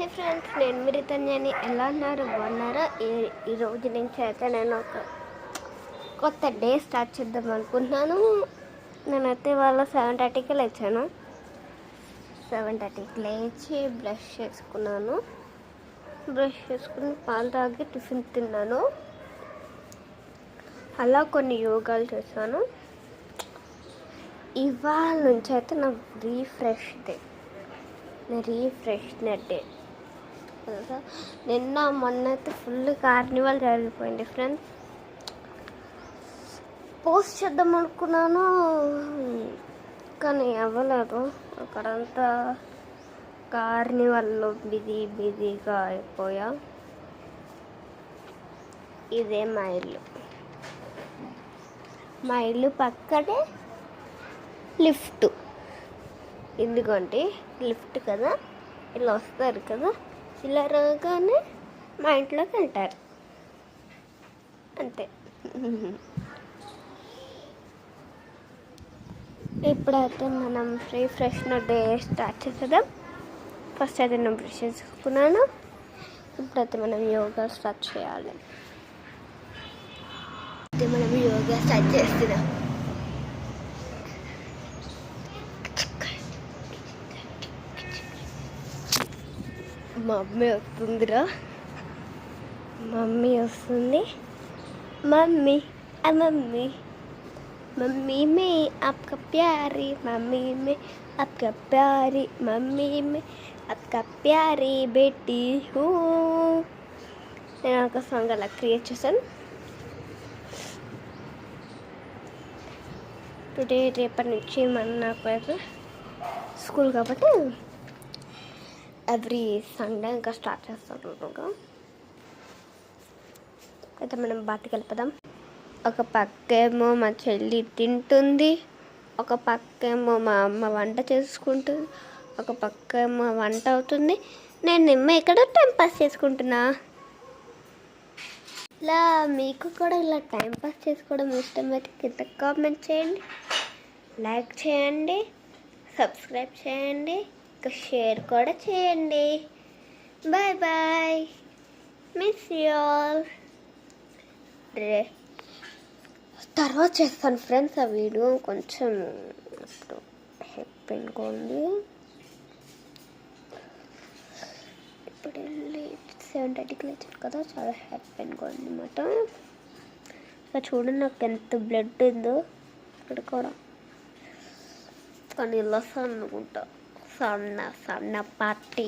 హే friends, నేను మీరు రితన్యాని. ఎలా ఉన్నారు? బాగున్నారా? ఈరోజు నుంచి అయితే నేను ఒక కొత్త డే స్టార్ట్ చేద్దాం అనుకుంటున్నాను. నేనైతే వాళ్ళ 7:30కి లేచాను. 7:30కి లేచి బ్రష్ చేసుకున్నాను. బ్రష్ చేసుకుని పాలు తాగి టిఫిన్ తిన్నాను. అలా కొన్ని యోగాలు చేశాను. ఇవాళ నుంచి అయితే నాకు రీఫ్రెష్నెస్ డే. నిన్న మొన్న అయితే ఫుల్ కార్నివాల్ జరిగిపోయింది ఫ్రెండ్స్. పోస్ట్ చేద్దాం అనుకున్నాను కానీ అవ్వలేదు. అక్కడంతా కార్నివాల్లో బిజీగా అయిపోయా. ఇదే మా ఇల్లు పక్కనే లిఫ్ట్. ఎందుకంటే లిఫ్ట్ కదా, ఇలా వస్తారు కదా, ఇలా రాగానే మా ఇంట్లోకి వెళ్తారు అంతే. ఇప్పుడైతే మనం రీఫ్రెష్నెస్ డే స్టార్ట్ చేద్దాం. ఫస్ట్ అయితే నేను బ్రష్ చేసుకున్నాను. ఇప్పుడైతే మనం యోగా స్టార్ట్ చేయాలి. అయితే మనం యోగా స్టార్ట్ చేస్తున్నాం. మా మమ్మీ వస్తుందిరా. మమ్మీ మమ్మీ मम्मी में आपका प्यारी, मम्मी में आपका प्यारी, मम्मी में आपका प्यारी बेटी हूँ. నేను ఒక సాంగ్ అలా క్రియేట్ చేశాను. రేపటి నుంచి నాకు అయితే స్కూల్ కాబట్టి ఎవ్రీ సండే ఇంకా స్టార్ట్ చేస్తాను. అయితే మనం బాత్కి వెళ్ళిపోదాం. ఒక పక్కేమో మా చెల్లి తింటుంది, ఒక పక్కేమో మా అమ్మ వంట చేసుకుంటుంది, ఒక పక్కేమో వంట అవుతుంది. నేను ఇక్కడ టైంపాస్ చేసుకుంటున్నా. ఇలా మీకు కూడా ఇలా టైంపాస్ చేసుకోవడం ఇష్టమైతే కింద కామెంట్ చేయండి, లైక్ చేయండి, సబ్స్క్రైబ్ చేయండి, ఇంకా షేర్ కూడా చేయండి. Bye bye, miss you all. తర్వాత చేస్తాను ఫ్రెండ్స్ ఆ వీడియో. కొంచెం ఇప్పుడు పెట్టుకోండి. ఇప్పుడు వెళ్ళి 7:30కి లేచాను కదా, చాలా పెట్టుకోండి అనమాట. ఇలా చూడండి నాకు ఎంత బ్లడ్ ఉందో ఇక్కడ కూడా. కానీ ఇలా అనుకుంటా సన్న పార్టీ.